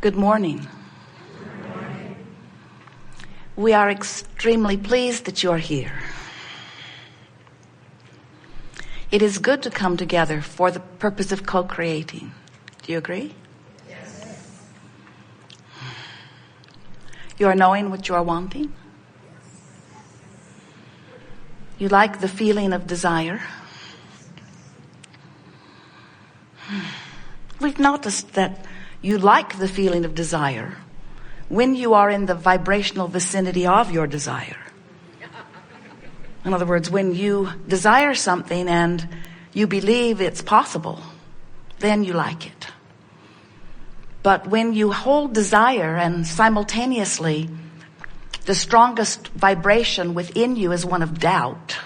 Good morning. We are extremely pleased that you are here. It is good to come together for the purpose of co-creating. Do you agree? Yes. You are knowing what you are wanting? You like the feeling of desire? We've noticed that you like the feeling of desire when you are in the vibrational vicinity of your desire. In other words, when you desire something and you believe it's possible, then you like it. But when you hold desire and simultaneously the strongest vibration within you is one of doubt,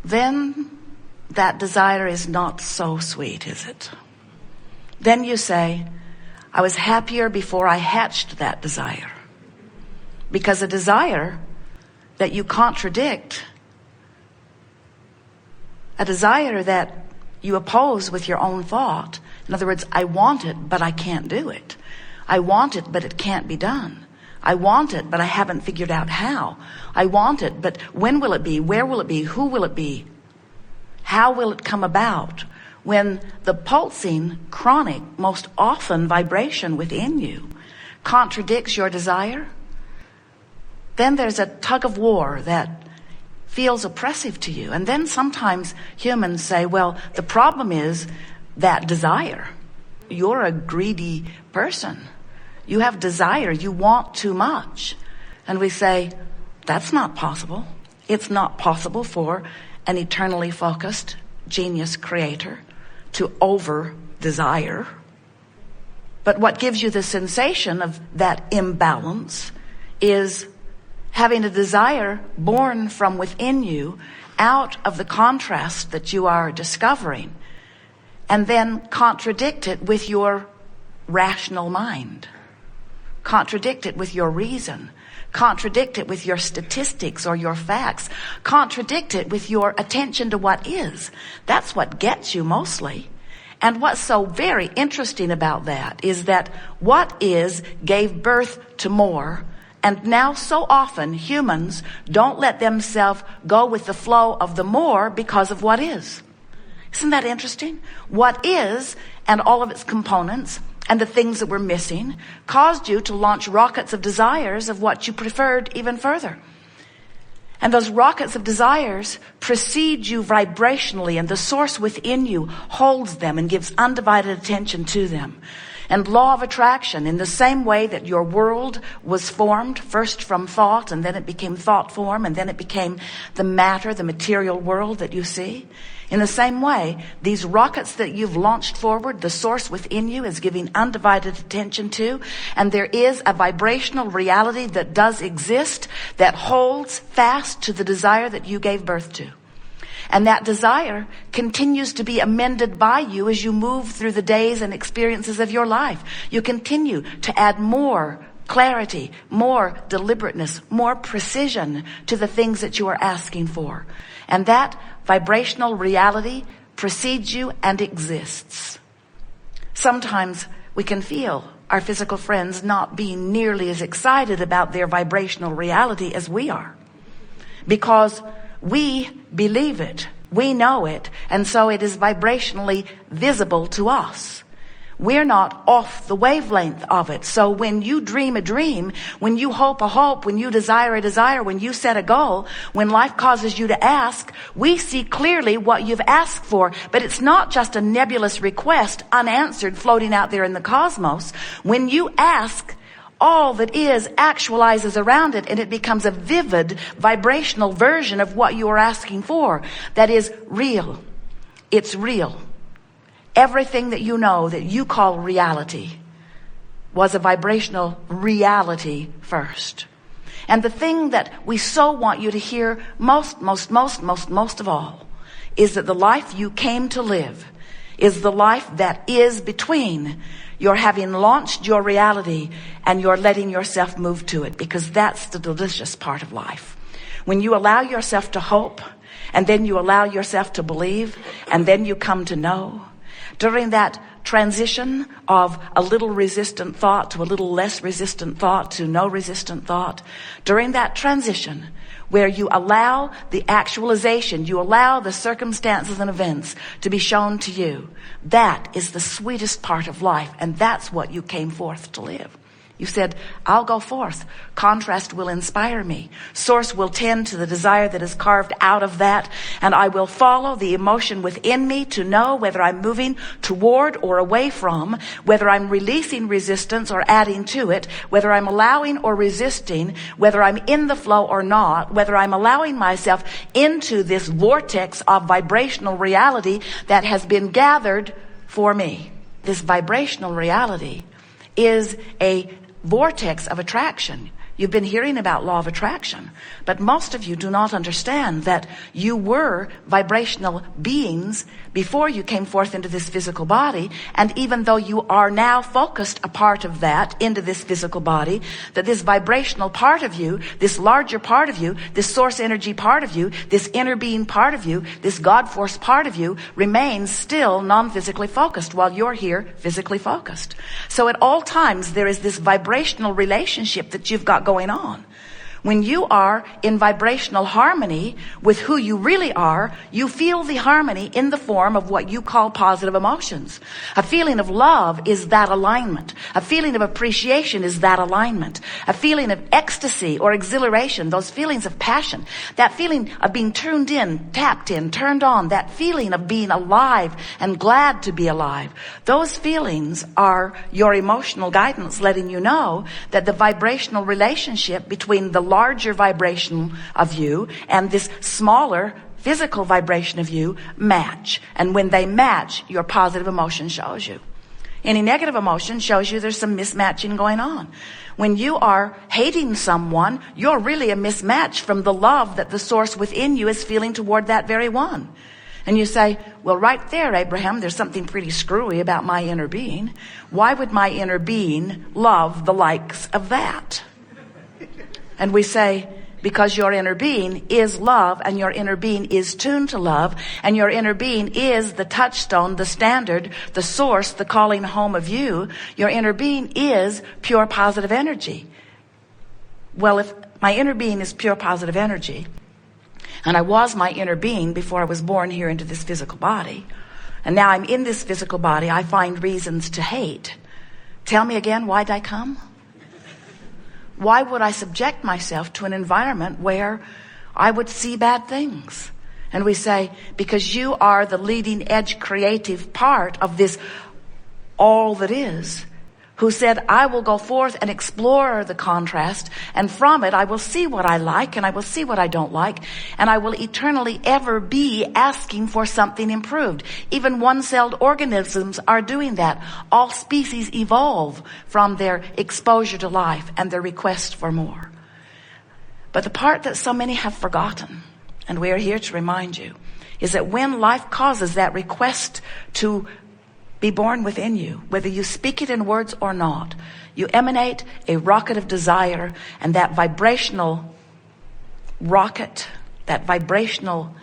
then that desire is not so sweet, is it? Then you say, I was happier before I hatched that desire. Because a desire that you contradict, a desire that you oppose with your own thought. In other words, I want it, but I can't do it. I want it, but it can't be done. I want it, but I haven't figured out how. I want it, but when will it be? Where will it be? Who will it be? How will it come about? When the pulsing, chronic, most often vibration within you contradicts your desire, then there's a tug of war that feels oppressive to you. And then sometimes humans say, well, the problem is that desire. You're a greedy person. You have desire. You want too much. And we say, that's not possible. It's not possible for an eternally focused genius creator to over-desire. But what gives you the sensation of that imbalance is having a desire born from within you out of the contrast that you are discovering, and then contradict it with your rational mind. Contradict it with your reason. Contradict it with your statistics or your facts. Contradict it with your attention to what is. That's what gets you mostly. And what's so very interesting about that is that what is gave birth to more. And now so often humans don't let themselves go with the flow of the more because of what is. Isn't that interesting? What is and all of its components and the things that were missing caused you to launch rockets of desires of what you preferred even further. And those rockets of desires precede you vibrationally, and the source within you holds them and gives undivided attention to them. And law of attraction, in the same way that your world was formed first from thought, and then it became thought form, and then it became the matter, the material world that you see. In the same way, these rockets that you've launched forward, the source within you is giving undivided attention to, and there is a vibrational reality that does exist that holds fast to the desire that you gave birth to. And that desire continues to be amended by you as you move through the days and experiences of your life. You continue to add more clarity, more deliberateness, more precision to the things that you are asking for. And that vibrational reality precedes you and exists. Sometimes we can feel our physical friends not being nearly as excited about their vibrational reality as we are, because we believe it, we know it, and so it is vibrationally visible to us. We're not off the wavelength of it. So when you dream a dream, when you hope a hope, when you desire a desire, when you set a goal, when life causes you to ask, we see clearly what you've asked for. But it's not just a nebulous request unanswered floating out there in the cosmos. When you ask, all that is actualizes around it, and it becomes a vivid vibrational version of what you are asking for. That is real. It's real. Everything that you know that you call reality was a vibrational reality first. And the thing that we so want you to hear most of all is that the life you came to live is the life that is between your having launched your reality and your letting yourself move to it, because that's the delicious part of life. When you allow yourself to hope, and then you allow yourself to believe, and then you come to know, During that transition of a little resistant thought to a little less resistant thought to no resistant thought, during that transition where you allow the actualization, you allow the circumstances and events to be shown to you, that is the sweetest part of life, and that's what you came forth to live. You said, I'll go forth. Contrast will inspire me. Source will tend to the desire that is carved out of that, and I will follow the emotion within me to know whether I'm moving toward or away from, whether I'm releasing resistance or adding to it, whether I'm allowing or resisting, whether I'm in the flow or not, whether I'm allowing myself into this vortex of vibrational reality that has been gathered for me. This vibrational reality is a vortex of attraction. You've been hearing about law of attraction, but most of you do not understand that you were vibrational beings before you came forth into this physical body. And even though you are now focused a part of that into this physical body, that this vibrational part of you, this larger part of you, this source energy part of you, this inner being part of you, this God force part of you remains still non-physically focused while you're here physically focused. So at all times there is this vibrational relationship that you've got going on. When you are in vibrational harmony with who you really are, you feel the harmony in the form of what you call positive emotions. A feeling of love is that alignment. A feeling of appreciation is that alignment. A feeling of ecstasy or exhilaration, those feelings of passion, that feeling of being tuned in, tapped in, turned on, that feeling of being alive and glad to be alive. Those feelings are your emotional guidance letting you know that the vibrational relationship between the larger vibration of you and this smaller physical vibration of you match. And when they match, your positive emotion shows you. Any negative emotion shows you there's some mismatching going on. When you are hating someone, you're really a mismatch from the love that the source within you is feeling toward that very one. And you say, well, right there, Abraham, there's something pretty screwy about my inner being. Why would my inner being love the likes of that? And we say, because your inner being is love, and your inner being is tuned to love, and your inner being is the touchstone, the standard, the source, the calling home of you. Your inner being is pure positive energy. Well, if my inner being is pure positive energy, and I was my inner being before I was born here into this physical body, and now I'm in this physical body, I find reasons to hate. Tell me again, why'd I come? Why would I subject myself to an environment where I would see bad things? And we say, because you are the leading edge creative part of this all that is, who said, I will go forth and explore the contrast, and from it I will see what I like and I will see what I don't like, and I will eternally ever be asking for something improved. Even one-celled organisms are doing that. All species evolve from their exposure to life and their request for more. But the part that so many have forgotten, and we are here to remind you, is that when life causes that request to be born within you, whether you speak it in words or not, you emanate a rocket of desire, and that vibrational rocket, that vibrational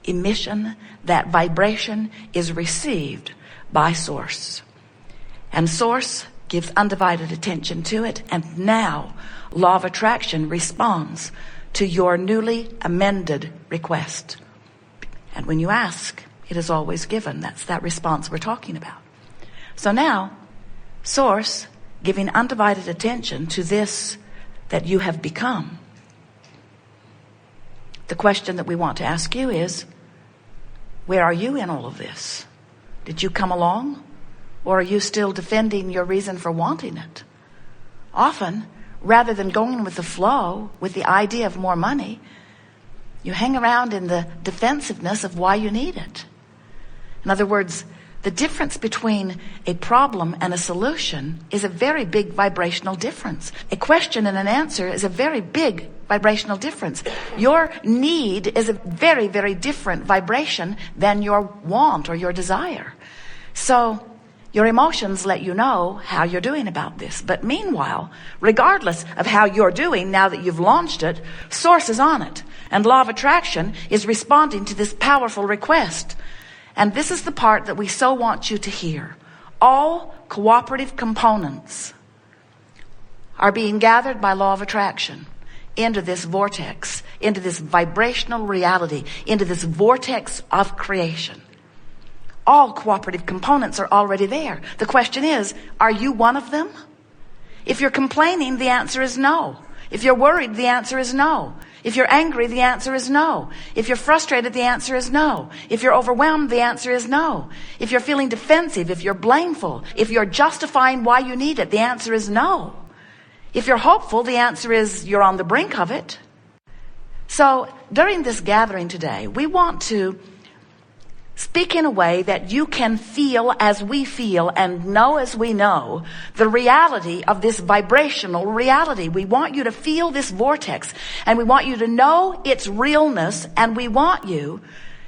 emission, that vibration is received by Source. And Source gives undivided attention to it, and now law of attraction responds to your newly amended request. And when you ask, it is always given. That's that response we're talking about. So now, Source giving undivided attention to this that you have become. The question that we want to ask you is, where are you in all of this? Did you come along? Or are you still defending your reason for wanting it? Often, rather than going with the flow, with the idea of more money, you hang around in the defensiveness of why you need it. In other words, the difference between a problem and a solution is a very big vibrational difference. A question and an answer is a very big vibrational difference. Your need is a very, very different vibration than your want or your desire. So your emotions let you know how you're doing about this. But meanwhile, regardless of how you're doing now that you've launched it, Source is on it. And law of attraction is responding to this powerful request. And this is the part that we so want you to hear. All cooperative components are being gathered by law of attraction into this vortex, into this vibrational reality, into this vortex of creation. All cooperative components are already there. The question is, are you one of them? If you're complaining, the answer is no. If you're worried, the answer is no. If you're angry, the answer is no. If you're frustrated, the answer is no. If you're overwhelmed, the answer is no. If you're feeling defensive, if you're blameful, if you're justifying why you need it, the answer is no. If you're hopeful, the answer is you're on the brink of it. So during this gathering today, we want to speak in a way that you can feel as we feel and know as we know the reality of this vibrational reality. We want you to feel this vortex, and we want you to know its realness, and we want you,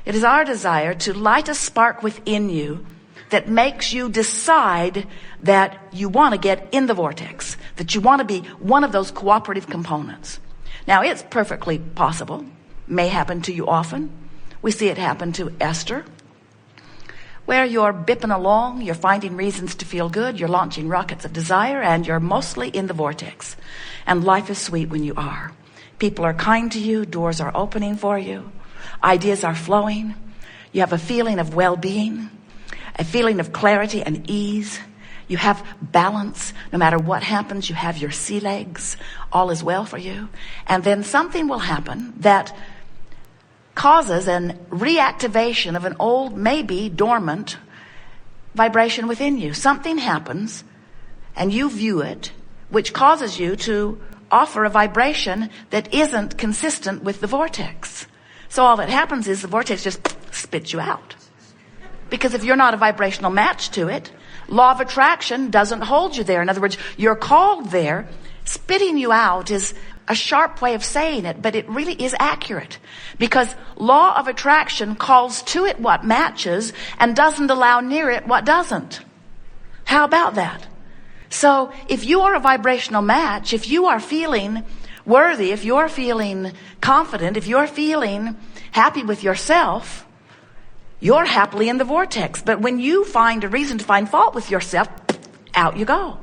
it is our desire to light a spark within you that makes you decide that you want to get in the vortex, that you want to be one of those cooperative components. Now, it's perfectly possible, may happen to you often. We see it happen to Esther, where you're bipping along, you're finding reasons to feel good, you're launching rockets of desire, and you're mostly in the vortex. And life is sweet when you are. People are kind to you, doors are opening for you, ideas are flowing, you have a feeling of well-being, a feeling of clarity and ease. You have balance. No matter what happens, you have your sea legs. All is well for you. And then something will happen that causes an reactivation of an old, maybe dormant vibration within you. Something happens and you view it, which causes you to offer a vibration that isn't consistent with the vortex. So all that happens is the vortex just spits you out. Because if you're not a vibrational match to it, law of attraction doesn't hold you there. In other words, you're called there. Spitting you out is a sharp way of saying it, but it really is accurate. Because law of attraction calls to it what matches and doesn't allow near it what doesn't. How about that? So if you are a vibrational match, if you are feeling worthy, if you're feeling confident, if you're feeling happy with yourself, you're happily in the vortex. But when you find a reason to find fault with yourself, out you go.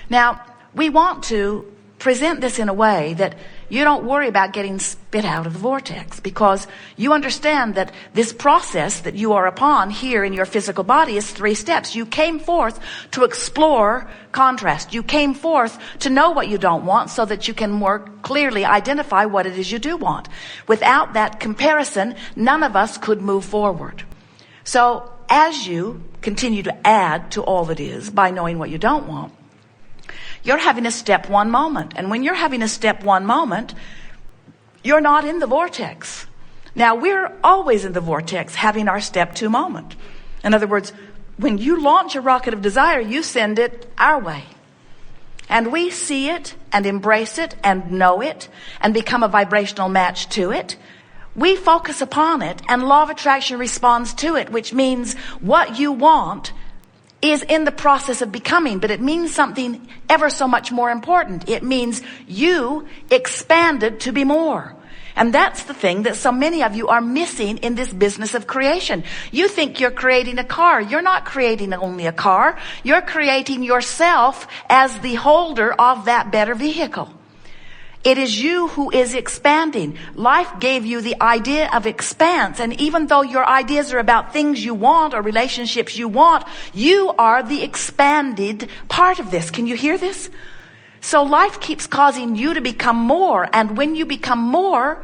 Now, we want to present this in a way that you don't worry about getting spit out of the vortex, because you understand that this process that you are upon here in your physical body is 3 steps. You came forth to explore contrast. You came forth to know what you don't want so that you can more clearly identify what it is you do want. Without that comparison, none of us could move forward. So as you continue to add to all that is by knowing what you don't want, you're having a step 1 moment. And when you're having a step 1 moment, you're not in the vortex. Now, we're always in the vortex having our step 2 moment. In other words, when you launch a rocket of desire, you send it our way. And we see it and embrace it and know it and become a vibrational match to it. We focus upon it, and law of attraction responds to it, which means what you want is in the process of becoming, but it means something ever so much more important. It means you expanded to be more. And that's the thing that so many of you are missing in this business of creation. You think you're creating a car. You're not creating only a car. You're creating yourself as the holder of that better vehicle. It is you who is expanding. Life gave you the idea of expanse. And even though your ideas are about things you want or relationships you want, you are the expanded part of this. Can you hear this? So life keeps causing you to become more. And when you become more,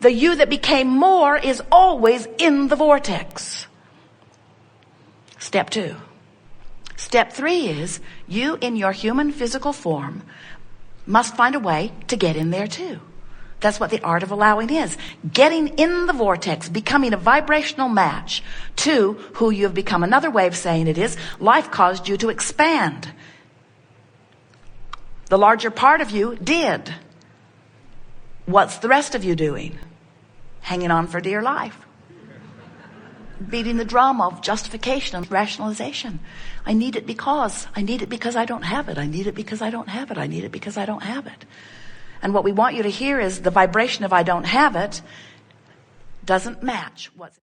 the you that became more is always in the vortex. Step 2. Step 3 is you in your human physical form must find a way to get in there too. That's what the art of allowing is. Getting in the vortex, becoming a vibrational match to who you have become. Another way of saying it is, life caused you to expand. The larger part of you did. What's the rest of you doing? Hanging on for dear life. Beating the drum of justification and rationalization. I need it because I don't have it. I need it because I don't have it. I need it because I don't have it. And what we want you to hear is the vibration of I don't have it doesn't match what's